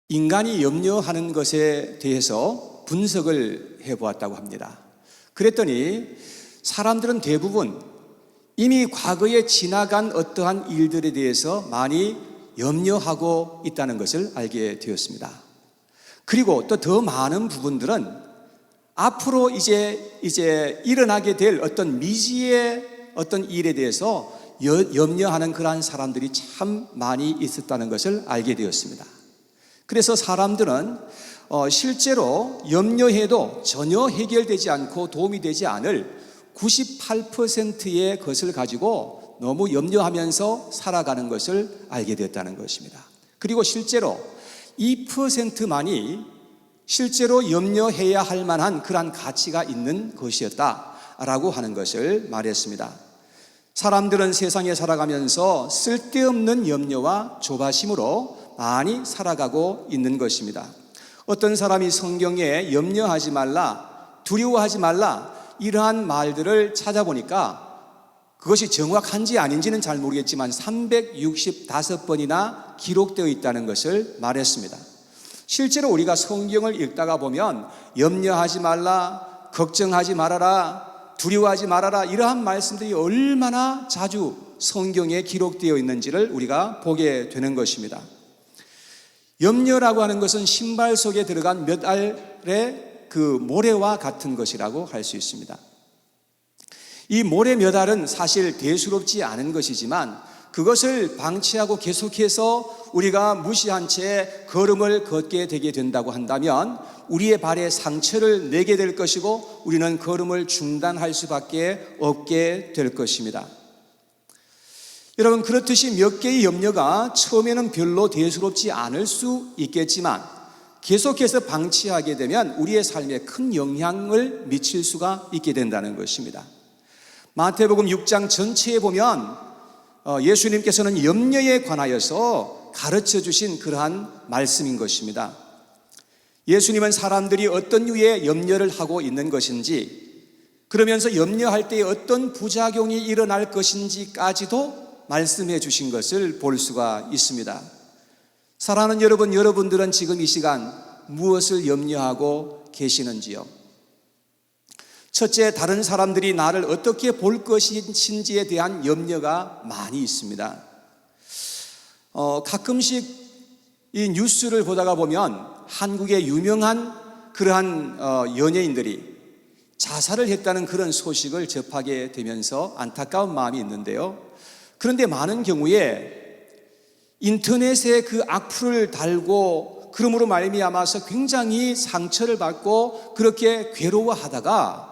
인간이 염려하는 것에 대해서 분석을 해보았다고 합니다. 그랬더니 사람들은 대부분 이미 과거에 지나간 어떠한 일들에 대해서 많이 염려하고 있다는 것을 알게 되었습니다. 그리고 또 더 많은 부분들은 앞으로 이제 일어나게 될 어떤 미지의 어떤 일에 대해서 염려하는 그러한 사람들이 참 많이 있었다는 것을 알게 되었습니다. 그래서 사람들은 실제로 염려해도 전혀 해결되지 않고 도움이 되지 않을 98%의 것을 가지고 너무 염려하면서 살아가는 것을 알게 되었다는 것입니다. 그리고 실제로 2%만이 실제로 염려해야 할 만한 그러한 가치가 있는 것이었다라고 하는 것을 말했습니다. 사람들은 세상에 살아가면서 쓸데없는 염려와 조바심으로 많이 살아가고 있는 것입니다. 어떤 사람이 성경에 염려하지 말라, 두려워하지 말라 이러한 말들을 찾아보니까 그것이 정확한지 아닌지는 잘 모르겠지만 365번이나 기록되어 있다는 것을 말했습니다. 실제로 우리가 성경을 읽다가 보면 염려하지 말라, 걱정하지 말아라, 두려워하지 말아라 이러한 말씀들이 얼마나 자주 성경에 기록되어 있는지를 우리가 보게 되는 것입니다. 염려라고 하는 것은 신발 속에 들어간 몇 알의 그 모래와 같은 것이라고 할 수 있습니다. 이 모래 몇 알은 사실 대수롭지 않은 것이지만 그것을 방치하고 계속해서 우리가 무시한 채 걸음을 걷게 되게 된다고 한다면 우리의 발에 상처를 내게 될 것이고 우리는 걸음을 중단할 수밖에 없게 될 것입니다. 여러분, 그렇듯이 몇 개의 염려가 처음에는 별로 대수롭지 않을 수 있겠지만 계속해서 방치하게 되면 우리의 삶에 큰 영향을 미칠 수가 있게 된다는 것입니다. 마태복음 6장 전체에 보면 예수님께서는 염려에 관하여서 가르쳐 주신 그러한 말씀인 것입니다. 예수님은 사람들이 어떤 류의 염려를 하고 있는 것인지, 그러면서 염려할 때에 어떤 부작용이 일어날 것인지까지도 말씀해 주신 것을 볼 수가 있습니다. 사랑하는 여러분, 여러분들은 지금 이 시간 무엇을 염려하고 계시는지요? 첫째, 다른 사람들이 나를 어떻게 볼 것인지에 대한 염려가 많이 있습니다. 가끔씩 이 뉴스를 보다가 보면 한국의 유명한 그러한 연예인들이 자살을 했다는 그런 소식을 접하게 되면서 안타까운 마음이 있는데요. 그런데 많은 경우에 인터넷에 그 악플을 달고 그러므로 말미암아서 굉장히 상처를 받고 그렇게 괴로워하다가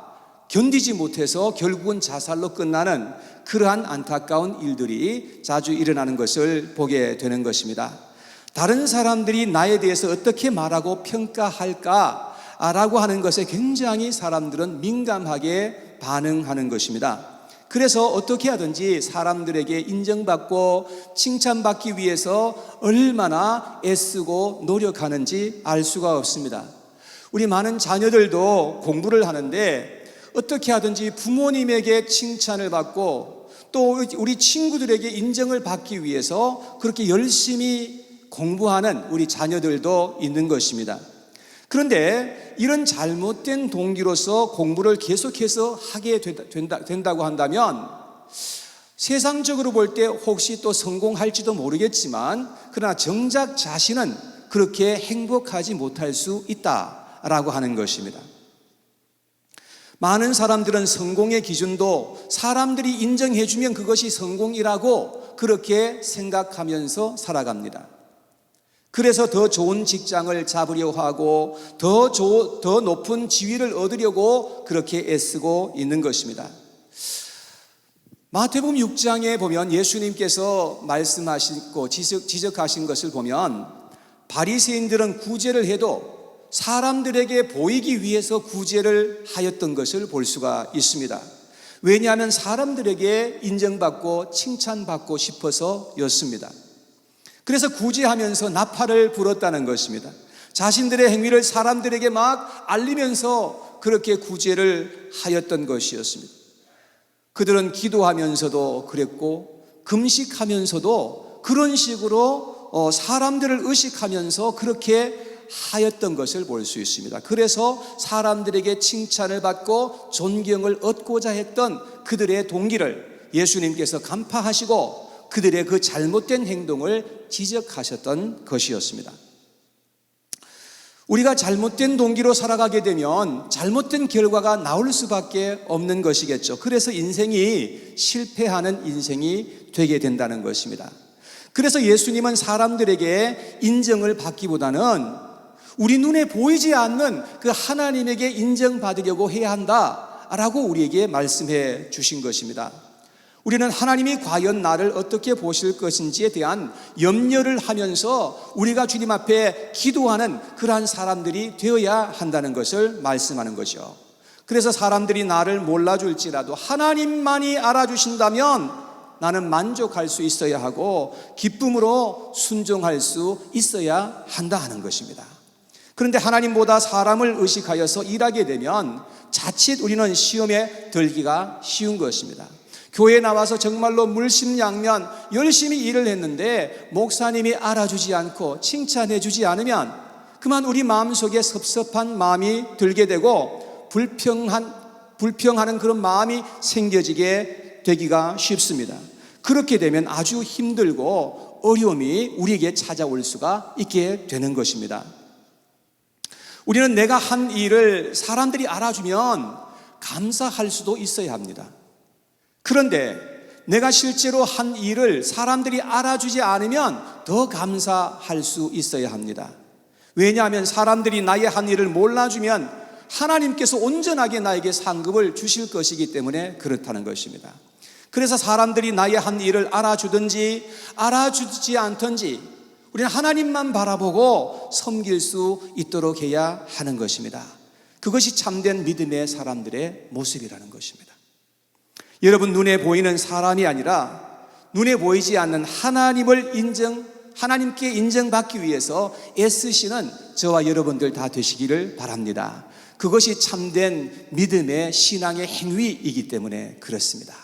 견디지 못해서 결국은 자살로 끝나는 그러한 안타까운 일들이 자주 일어나는 것을 보게 되는 것입니다. 다른 사람들이 나에 대해서 어떻게 말하고 평가할까라고 하는 것에 굉장히 사람들은 민감하게 반응하는 것입니다. 그래서 어떻게 하든지 사람들에게 인정받고 칭찬받기 위해서 얼마나 애쓰고 노력하는지 알 수가 없습니다. 우리 많은 자녀들도 공부를 하는데 어떻게 하든지 부모님에게 칭찬을 받고 또 우리 친구들에게 인정을 받기 위해서 그렇게 열심히 공부하는 우리 자녀들도 있는 것입니다. 그런데 이런 잘못된 동기로서 공부를 계속해서 하게 된다고 한다면 세상적으로 볼 때 혹시 또 성공할지도 모르겠지만 그러나 정작 자신은 그렇게 행복하지 못할 수 있다라고 하는 것입니다. 많은 사람들은 성공의 기준도 사람들이 인정해주면 그것이 성공이라고 그렇게 생각하면서 살아갑니다. 그래서 더 좋은 직장을 잡으려 하고 더 높은 지위를 얻으려고 그렇게 애쓰고 있는 것입니다. 마태복음 6장에 보면 예수님께서 말씀하시고 지적하신 것을 보면 바리새인들은 구제를 해도 사람들에게 보이기 위해서 구제를 하였던 것을 볼 수가 있습니다. 왜냐하면 사람들에게 인정받고 칭찬받고 싶어서였습니다. 그래서 구제하면서 나팔을 불었다는 것입니다. 자신들의 행위를 사람들에게 막 알리면서 그렇게 구제를 하였던 것이었습니다. 그들은 기도하면서도 그랬고 금식하면서도 그런 식으로 사람들을 의식하면서 그렇게 하였던 것을 볼 수 있습니다. 그래서 사람들에게 칭찬을 받고 존경을 얻고자 했던 그들의 동기를 예수님께서 간파하시고 그들의 그 잘못된 행동을 지적하셨던 것이었습니다. 우리가 잘못된 동기로 살아가게 되면 잘못된 결과가 나올 수밖에 없는 것이겠죠. 그래서 인생이 실패하는 인생이 되게 된다는 것입니다. 그래서 예수님은 사람들에게 인정을 받기보다는 우리 눈에 보이지 않는 그 하나님에게 인정받으려고 해야 한다라고 우리에게 말씀해 주신 것입니다. 우리는 하나님이 과연 나를 어떻게 보실 것인지에 대한 염려를 하면서 우리가 주님 앞에 기도하는 그러한 사람들이 되어야 한다는 것을 말씀하는 거죠. 그래서 사람들이 나를 몰라줄지라도 하나님만이 알아주신다면 나는 만족할 수 있어야 하고 기쁨으로 순종할 수 있어야 한다 하는 것입니다. 그런데 하나님보다 사람을 의식하여서 일하게 되면 자칫 우리는 시험에 들기가 쉬운 것입니다. 교회에 나와서 정말로 물심양면 열심히 일을 했는데 목사님이 알아주지 않고 칭찬해 주지 않으면 그만 우리 마음속에 섭섭한 마음이 들게 되고 불평하는 그런 마음이 생겨지게 되기가 쉽습니다. 그렇게 되면 아주 힘들고 어려움이 우리에게 찾아올 수가 있게 되는 것입니다. 우리는 내가 한 일을 사람들이 알아주면 감사할 수도 있어야 합니다. 그런데 내가 실제로 한 일을 사람들이 알아주지 않으면 더 감사할 수 있어야 합니다. 왜냐하면 사람들이 나의 한 일을 몰라주면 하나님께서 온전하게 나에게 상급을 주실 것이기 때문에 그렇다는 것입니다. 그래서 사람들이 나의 한 일을 알아주든지 알아주지 않든지 우리는 하나님만 바라보고 섬길 수 있도록 해야 하는 것입니다. 그것이 참된 믿음의 사람들의 모습이라는 것입니다. 여러분, 눈에 보이는 사람이 아니라 눈에 보이지 않는 하나님께 인정받기 위해서 애쓰시는 저와 여러분들 다 되시기를 바랍니다. 그것이 참된 믿음의 신앙의 행위이기 때문에 그렇습니다.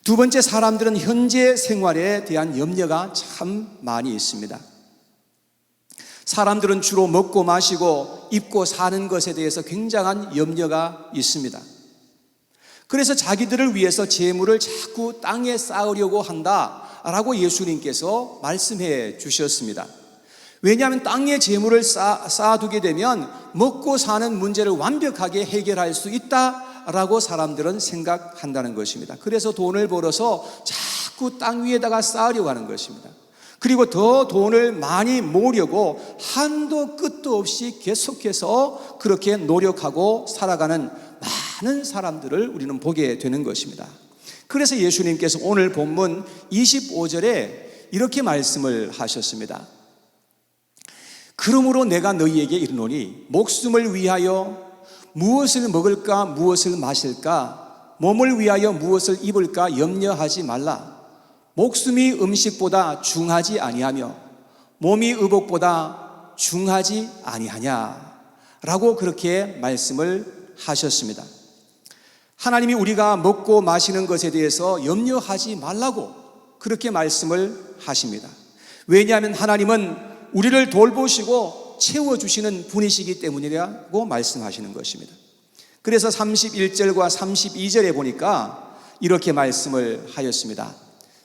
두 번째, 사람들은 현재 생활에 대한 염려가 참 많이 있습니다. 사람들은 주로 먹고 마시고 입고 사는 것에 대해서 굉장한 염려가 있습니다. 그래서 자기들을 위해서 재물을 자꾸 땅에 쌓으려고 한다라고 예수님께서 말씀해 주셨습니다. 왜냐하면 땅에 재물을 쌓아두게 되면 먹고 사는 문제를 완벽하게 해결할 수 있다라고 사람들은 생각한다는 것입니다. 그래서 돈을 벌어서 자꾸 땅 위에다가 쌓으려고 하는 것입니다. 그리고 더 돈을 많이 모으려고 한도 끝도 없이 계속해서 그렇게 노력하고 살아가는 많은 사람들을 우리는 보게 되는 것입니다. 그래서 예수님께서 오늘 본문 25절에 이렇게 말씀을 하셨습니다. 그러므로 내가 너희에게 이르노니 목숨을 위하여 무엇을 먹을까 무엇을 마실까 몸을 위하여 무엇을 입을까 염려하지 말라. 목숨이 음식보다 중하지 아니하며 몸이 의복보다 중하지 아니하냐 라고 그렇게 말씀을 하셨습니다. 하나님이 우리가 먹고 마시는 것에 대해서 염려하지 말라고 그렇게 말씀을 하십니다. 왜냐하면 하나님은 우리를 돌보시고 채워주시는 분이시기 때문이라고 말씀하시는 것입니다. 그래서 31절과 32절에 보니까 이렇게 말씀을 하였습니다.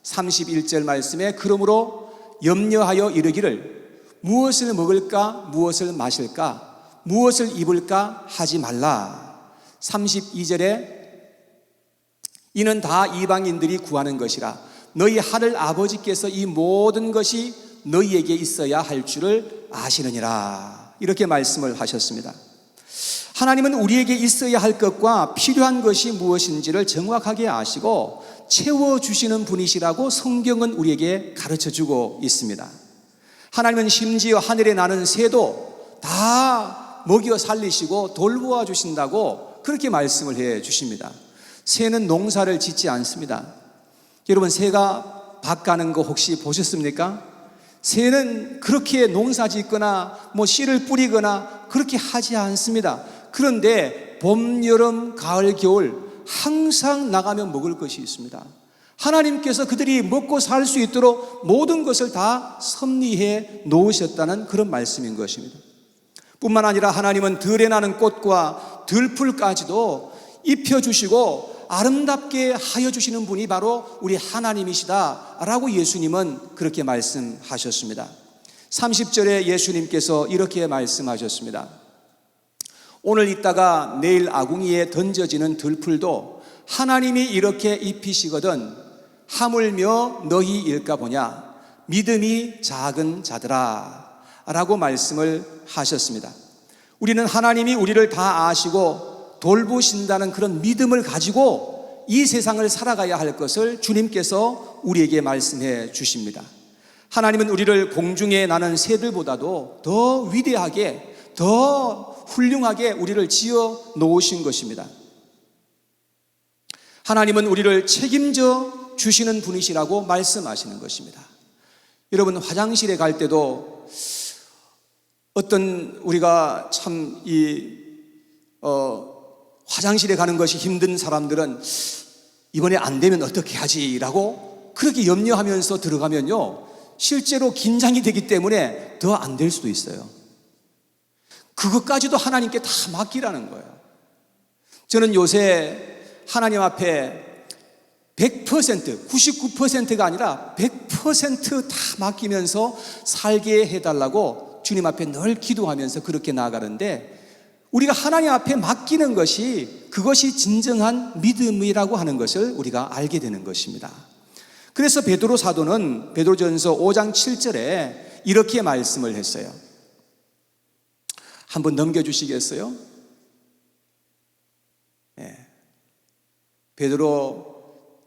31절 말씀에 그러므로 염려하여 이르기를 무엇을 먹을까 무엇을 마실까 무엇을 입을까 하지 말라. 32절에 이는 다 이방인들이 구하는 것이라 너희 하늘 아버지께서 이 모든 것이 너희에게 있어야 할 줄을 아시느니라. 이렇게 말씀을 하셨습니다. 하나님은 우리에게 있어야 할 것과 필요한 것이 무엇인지를 정확하게 아시고 채워주시는 분이시라고 성경은 우리에게 가르쳐주고 있습니다. 하나님은 심지어 하늘에 나는 새도 다 먹여 살리시고 돌보아 주신다고 그렇게 말씀을 해 주십니다. 새는 농사를 짓지 않습니다. 여러분, 새가 밭 가는 거 혹시 보셨습니까? 새는 그렇게 농사 짓거나 씨를 뿌리거나 그렇게 하지 않습니다. 그런데 봄, 여름, 가을, 겨울 항상 나가면 먹을 것이 있습니다. 하나님께서 그들이 먹고 살 수 있도록 모든 것을 다 섭리해 놓으셨다는 그런 말씀인 것입니다. 뿐만 아니라 하나님은 들에 나는 꽃과 들풀까지도 입혀주시고 아름답게 하여 주시는 분이 바로 우리 하나님이시다라고 예수님은 그렇게 말씀하셨습니다. 30절에 예수님께서 이렇게 말씀하셨습니다. 오늘 있다가 내일 아궁이에 던져지는 들풀도 하나님이 이렇게 입히시거든 하물며 너희일까 보냐 믿음이 작은 자들아 라고 말씀을 하셨습니다. 우리는 하나님이 우리를 다 아시고 돌보신다는 그런 믿음을 가지고 이 세상을 살아가야 할 것을 주님께서 우리에게 말씀해 주십니다. 하나님은 우리를 공중에 나는 새들보다도 더 위대하게 더 훌륭하게 우리를 지어 놓으신 것입니다. 하나님은 우리를 책임져 주시는 분이시라고 말씀하시는 것입니다. 여러분, 화장실에 갈 때도 어떤 우리가 참 화장실에 가는 것이 힘든 사람들은 이번에 안 되면 어떻게 하지라고 그렇게 염려하면서 들어가면요, 실제로 긴장이 되기 때문에 더 안 될 수도 있어요. 그것까지도 하나님께 다 맡기라는 거예요. 저는 요새 하나님 앞에 100%, 99%가 아니라 100% 다 맡기면서 살게 해달라고 주님 앞에 늘 기도하면서 그렇게 나아가는데, 우리가 하나님 앞에 맡기는 것이 그것이 진정한 믿음이라고 하는 것을 우리가 알게 되는 것입니다. 그래서 베드로 사도는 베드로전서 5장 7절에 이렇게 말씀을 했어요. 한번 넘겨주시겠어요? 네. 베드로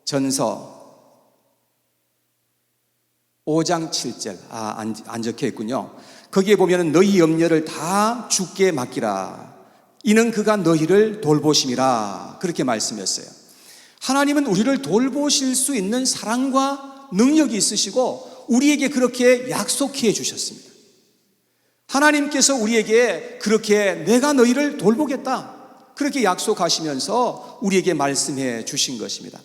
전서 5장 7절. 안 적혀 있군요. 거기에 보면 너희 염려를 다 주께 맡기라. 이는 그가 너희를 돌보심이라. 그렇게 말씀했어요. 하나님은 우리를 돌보실 수 있는 사랑과 능력이 있으시고 우리에게 그렇게 약속해 주셨습니다. 하나님께서 우리에게 그렇게 내가 너희를 돌보겠다 그렇게 약속하시면서 우리에게 말씀해 주신 것입니다.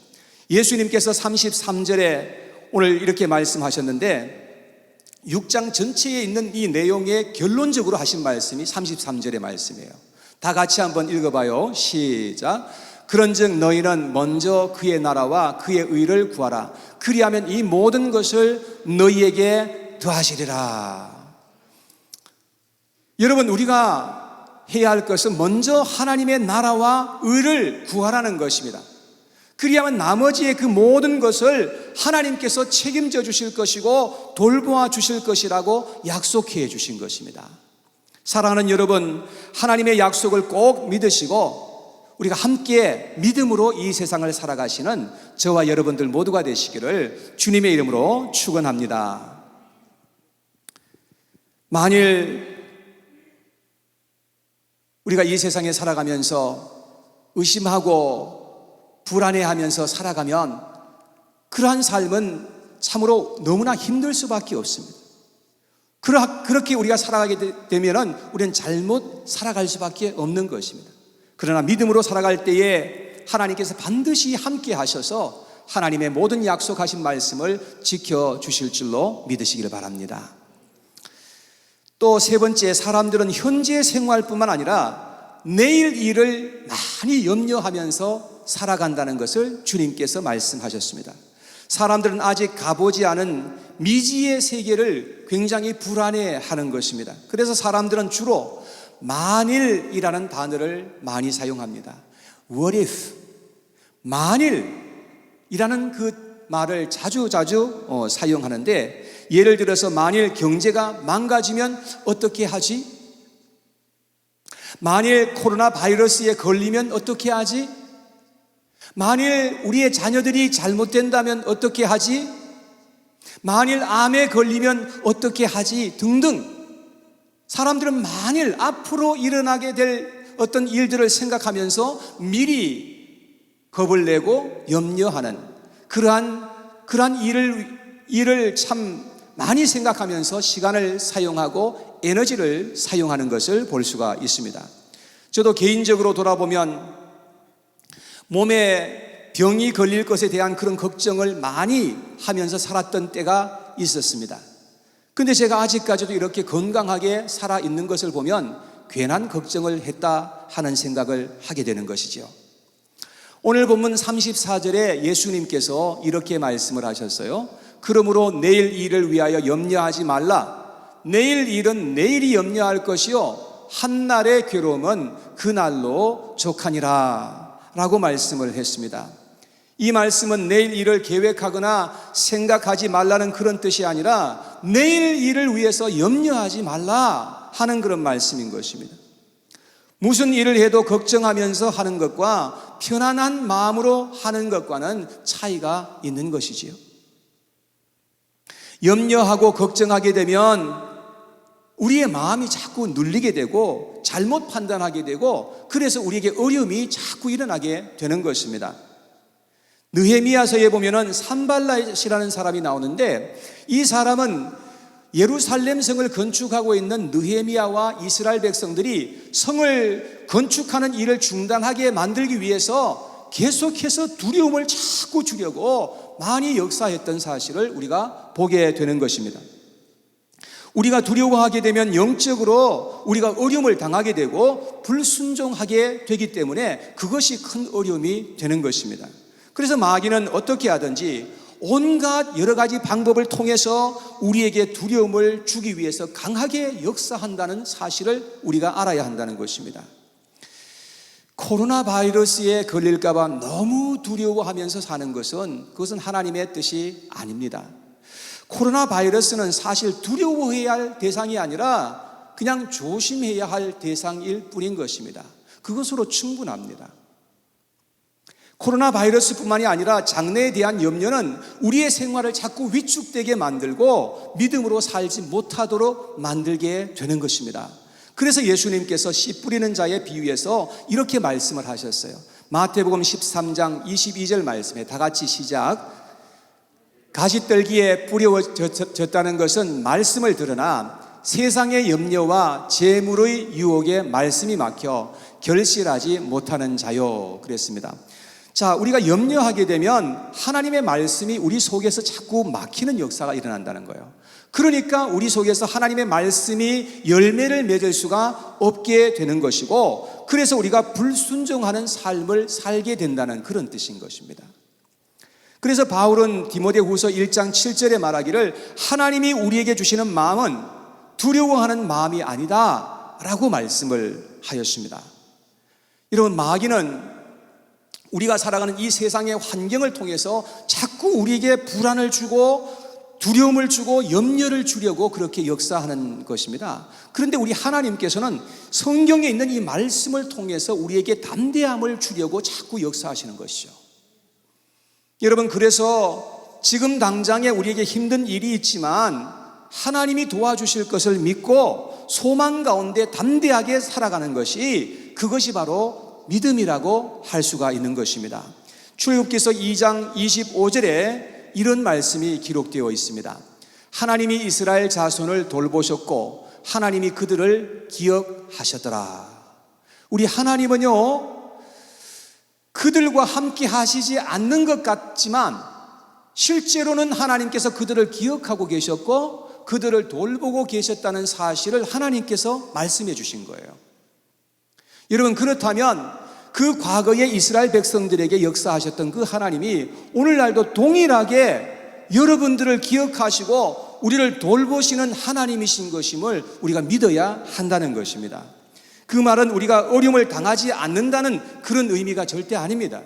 예수님께서 33절에 오늘 이렇게 말씀하셨는데 6장 전체에 있는 이 내용의 결론적으로 하신 말씀이 33절의 말씀이에요. 다 같이 한번 읽어봐요. 시작. 그런즉 너희는 먼저 그의 나라와 그의 의를 구하라. 그리하면 이 모든 것을 너희에게 더하시리라. 여러분, 우리가 해야 할 것은 먼저 하나님의 나라와 의를 구하라는 것입니다. 그리하면 나머지의 그 모든 것을 하나님께서 책임져 주실 것이고 돌보아 주실 것이라고 약속해 주신 것입니다. 사랑하는 여러분, 하나님의 약속을 꼭 믿으시고 우리가 함께 믿음으로 이 세상을 살아가시는 저와 여러분들 모두가 되시기를 주님의 이름으로 축원합니다. 만일 우리가 이 세상에 살아가면서 의심하고 불안해하면서 살아가면 그러한 삶은 참으로 너무나 힘들 수밖에 없습니다. 그렇게 우리가 살아가게 되면 우리는 잘못 살아갈 수밖에 없는 것입니다. 그러나 믿음으로 살아갈 때에 하나님께서 반드시 함께 하셔서 하나님의 모든 약속하신 말씀을 지켜주실 줄로 믿으시기를 바랍니다. 또 세 번째, 사람들은 현재 생활뿐만 아니라 내일 일을 많이 염려하면서 살아간다는 것을 주님께서 말씀하셨습니다. 사람들은 아직 가보지 않은 미지의 세계를 굉장히 불안해하는 것입니다. 그래서 사람들은 주로 만일이라는 단어를 많이 사용합니다. What if? 만일이라는 그 말을 자주 사용하는데, 예를 들어서 만일 경제가 망가지면 어떻게 하지? 만일 코로나 바이러스에 걸리면 어떻게 하지? 만일 우리의 자녀들이 잘못된다면 어떻게 하지? 만일 암에 걸리면 어떻게 하지? 등등. 사람들은 만일 앞으로 일어나게 될 어떤 일들을 생각하면서 미리 겁을 내고 염려하는 그러한 일을 참 많이 생각하면서 시간을 사용하고 에너지를 사용하는 것을 볼 수가 있습니다. 저도 개인적으로 돌아보면 몸에 병이 걸릴 것에 대한 그런 걱정을 많이 하면서 살았던 때가 있었습니다. 근데 제가 아직까지도 이렇게 건강하게 살아 있는 것을 보면 괜한 걱정을 했다 하는 생각을 하게 되는 것이죠. 오늘 본문 34절에 예수님께서 이렇게 말씀을 하셨어요. 그러므로 내일 일을 위하여 염려하지 말라. 내일 일은 내일이 염려할 것이요 한날의 괴로움은 그날로 족하니라 라고 말씀을 했습니다. 이 말씀은 내일 일을 계획하거나 생각하지 말라는 그런 뜻이 아니라 내일 일을 위해서 염려하지 말라 하는 그런 말씀인 것입니다. 무슨 일을 해도 걱정하면서 하는 것과 편안한 마음으로 하는 것과는 차이가 있는 것이지요. 염려하고 걱정하게 되면 우리의 마음이 자꾸 눌리게 되고 잘못 판단하게 되고 그래서 우리에게 어려움이 자꾸 일어나게 되는 것입니다. 느헤미야서에 보면은 산발랏이라는 사람이 나오는데 이 사람은 예루살렘 성을 건축하고 있는 느헤미야와 이스라엘 백성들이 성을 건축하는 일을 중단하게 만들기 위해서 계속해서 두려움을 자꾸 주려고 많이 역사했던 사실을 우리가 보게 되는 것입니다. 우리가 두려워하게 되면 영적으로 우리가 어려움을 당하게 되고 불순종하게 되기 때문에 그것이 큰 어려움이 되는 것입니다. 그래서 마귀는 어떻게 하든지 온갖 여러 가지 방법을 통해서 우리에게 두려움을 주기 위해서 강하게 역사한다는 사실을 우리가 알아야 한다는 것입니다. 코로나 바이러스에 걸릴까 봐 너무 두려워하면서 사는 것은 그것은 하나님의 뜻이 아닙니다. 코로나 바이러스는 사실 두려워해야 할 대상이 아니라 그냥 조심해야 할 대상일 뿐인 것입니다. 그것으로 충분합니다. 코로나 바이러스뿐만이 아니라 장래에 대한 염려는 우리의 생활을 자꾸 위축되게 만들고 믿음으로 살지 못하도록 만들게 되는 것입니다. 그래서 예수님께서 씨 뿌리는 자의 비유에서 이렇게 말씀을 하셨어요. 마태복음 13장 22절 말씀에 다 같이 시작. 가시떨기에 뿌려졌다는 것은 말씀을 들으나 세상의 염려와 재물의 유혹에 말씀이 막혀 결실하지 못하는 자요. 그랬습니다. 자, 우리가 염려하게 되면 하나님의 말씀이 우리 속에서 자꾸 막히는 역사가 일어난다는 거예요. 그러니까 우리 속에서 하나님의 말씀이 열매를 맺을 수가 없게 되는 것이고 그래서 우리가 불순종하는 삶을 살게 된다는 그런 뜻인 것입니다. 그래서 바울은 디모데후서 1장 7절에 말하기를 하나님이 우리에게 주시는 마음은 두려워하는 마음이 아니다 라고 말씀을 하였습니다. 여러분, 마귀는 우리가 살아가는 이 세상의 환경을 통해서 자꾸 우리에게 불안을 주고 두려움을 주고 염려를 주려고 그렇게 역사하는 것입니다. 그런데 우리 하나님께서는 성경에 있는 이 말씀을 통해서 우리에게 담대함을 주려고 자꾸 역사하시는 것이죠. 여러분, 그래서 지금 당장에 우리에게 힘든 일이 있지만 하나님이 도와주실 것을 믿고 소망 가운데 담대하게 살아가는 것이 그것이 바로 믿음이라고 할 수가 있는 것입니다. 출애굽기서 2장 25절에 이런 말씀이 기록되어 있습니다. 하나님이 이스라엘 자손을 돌보셨고 하나님이 그들을 기억하셨더라. 우리 하나님은요, 그들과 함께 하시지 않는 것 같지만 실제로는 하나님께서 그들을 기억하고 계셨고 그들을 돌보고 계셨다는 사실을 하나님께서 말씀해 주신 거예요. 여러분, 그렇다면 그 과거의 이스라엘 백성들에게 역사하셨던 그 하나님이 오늘날도 동일하게 여러분들을 기억하시고 우리를 돌보시는 하나님이신 것임을 우리가 믿어야 한다는 것입니다. 그 말은 우리가 어려움을 당하지 않는다는 그런 의미가 절대 아닙니다.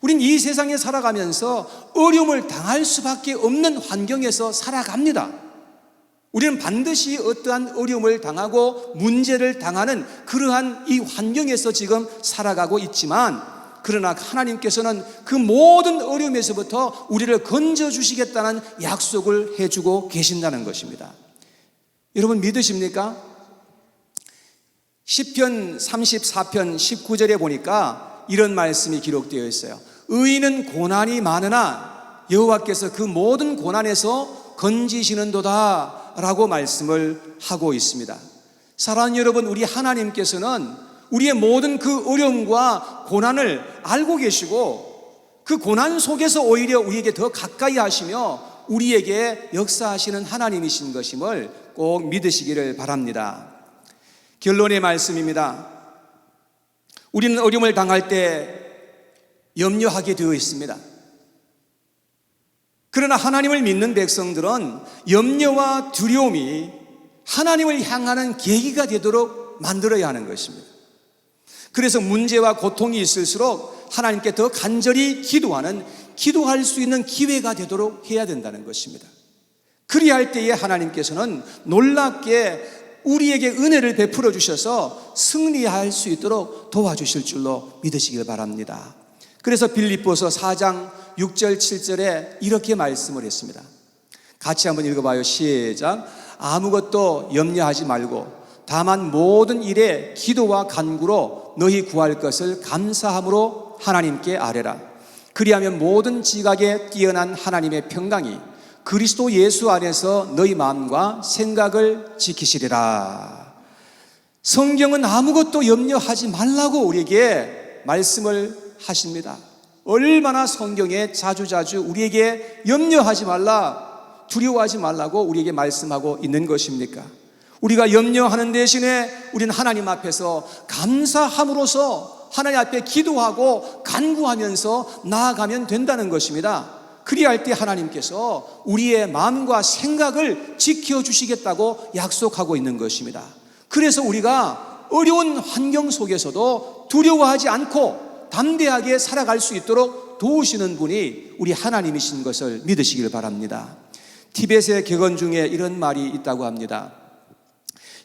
우린 이 세상에 살아가면서 어려움을 당할 수밖에 없는 환경에서 살아갑니다. 우리는 반드시 어떠한 어려움을 당하고 문제를 당하는 그러한 이 환경에서 지금 살아가고 있지만 그러나 하나님께서는 그 모든 어려움에서부터 우리를 건져주시겠다는 약속을 해주고 계신다는 것입니다. 여러분, 믿으십니까? 시편 34편 19절에 보니까 이런 말씀이 기록되어 있어요. 의인은 고난이 많으나 여호와께서 그 모든 고난에서 건지시는도다 라고 말씀을 하고 있습니다. 사랑하는 여러분, 우리 하나님께서는 우리의 모든 그 어려움과 고난을 알고 계시고 그 고난 속에서 오히려 우리에게 더 가까이 하시며 우리에게 역사하시는 하나님이신 것임을 꼭 믿으시기를 바랍니다. 결론의 말씀입니다. 우리는 어려움을 당할 때 염려하게 되어 있습니다. 그러나 하나님을 믿는 백성들은 염려와 두려움이 하나님을 향하는 계기가 되도록 만들어야 하는 것입니다. 그래서 문제와 고통이 있을수록 하나님께 더 간절히 기도할 수 있는 기회가 되도록 해야 된다는 것입니다. 그리할 때에 하나님께서는 놀랍게 우리에게 은혜를 베풀어 주셔서 승리할 수 있도록 도와주실 줄로 믿으시길 바랍니다. 그래서 빌립보서 4장 6절 7절에 이렇게 말씀을 했습니다. 같이 한번 읽어봐요. 시작. 아무것도 염려하지 말고 다만 모든 일에 기도와 간구로 너희 구할 것을 감사함으로 하나님께 아뢰라. 그리하면 모든 지각에 뛰어난 하나님의 평강이 그리스도 예수 안에서 너희 마음과 생각을 지키시리라. 성경은 아무것도 염려하지 말라고 우리에게 말씀을 하십니다. 얼마나 성경에 자주자주 우리에게 염려하지 말라, 두려워하지 말라고 우리에게 말씀하고 있는 것입니까? 우리가 염려하는 대신에 우리는 하나님 앞에서 감사함으로써 하나님 앞에 기도하고 간구하면서 나아가면 된다는 것입니다. 그리할 때 하나님께서 우리의 마음과 생각을 지켜주시겠다고 약속하고 있는 것입니다. 그래서 우리가 어려운 환경 속에서도 두려워하지 않고 담대하게 살아갈 수 있도록 도우시는 분이 우리 하나님이신 것을 믿으시길 바랍니다. 티벳의 격언 중에 이런 말이 있다고 합니다.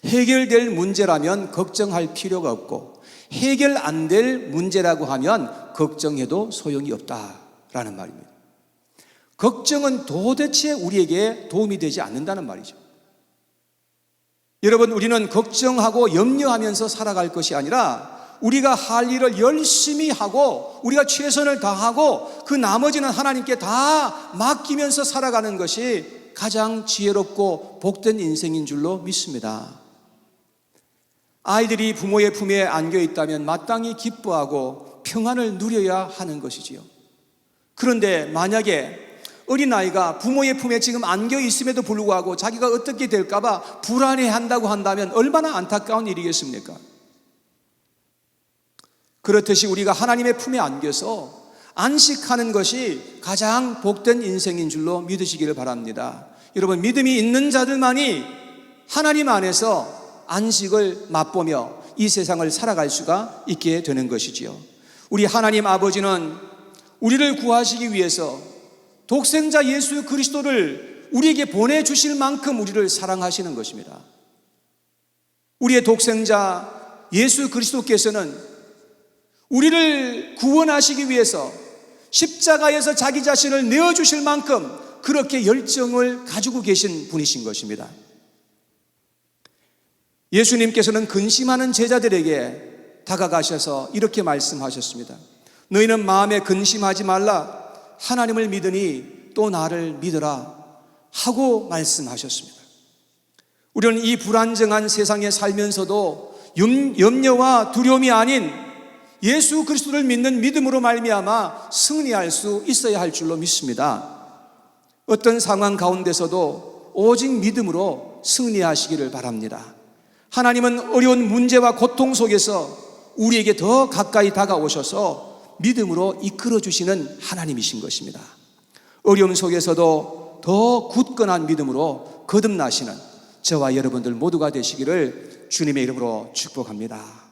해결될 문제라면 걱정할 필요가 없고 해결 안 될 문제라고 하면 걱정해도 소용이 없다라는 말입니다. 걱정은 도대체 우리에게 도움이 되지 않는다는 말이죠. 여러분, 우리는 걱정하고 염려하면서 살아갈 것이 아니라 우리가 할 일을 열심히 하고 우리가 최선을 다하고 그 나머지는 하나님께 다 맡기면서 살아가는 것이 가장 지혜롭고 복된 인생인 줄로 믿습니다. 아이들이 부모의 품에 안겨 있다면 마땅히 기뻐하고 평안을 누려야 하는 것이지요. 그런데 만약에 어린아이가 부모의 품에 지금 안겨 있음에도 불구하고 자기가 어떻게 될까봐 불안해한다고 한다면 얼마나 안타까운 일이겠습니까? 그렇듯이 우리가 하나님의 품에 안겨서 안식하는 것이 가장 복된 인생인 줄로 믿으시기를 바랍니다. 여러분, 믿음이 있는 자들만이 하나님 안에서 안식을 맛보며 이 세상을 살아갈 수가 있게 되는 것이지요. 우리 하나님 아버지는 우리를 구하시기 위해서 독생자 예수 그리스도를 우리에게 보내주실 만큼 우리를 사랑하시는 것입니다. 우리의 독생자 예수 그리스도께서는 우리를 구원하시기 위해서 십자가에서 자기 자신을 내어주실 만큼 그렇게 열정을 가지고 계신 분이신 것입니다. 예수님께서는 근심하는 제자들에게 다가가셔서 이렇게 말씀하셨습니다. 너희는 마음에 근심하지 말라. 하나님을 믿으니 또 나를 믿으라 하고 말씀하셨습니다. 우리는 이 불안정한 세상에 살면서도 염려와 두려움이 아닌 예수 그리스도를 믿는 믿음으로 말미암아 승리할 수 있어야 할 줄로 믿습니다. 어떤 상황 가운데서도 오직 믿음으로 승리하시기를 바랍니다. 하나님은 어려운 문제와 고통 속에서 우리에게 더 가까이 다가오셔서 믿음으로 이끌어 주시는 하나님이신 것입니다. 어려움 속에서도 더 굳건한 믿음으로 거듭나시는 저와 여러분들 모두가 되시기를 주님의 이름으로 축복합니다.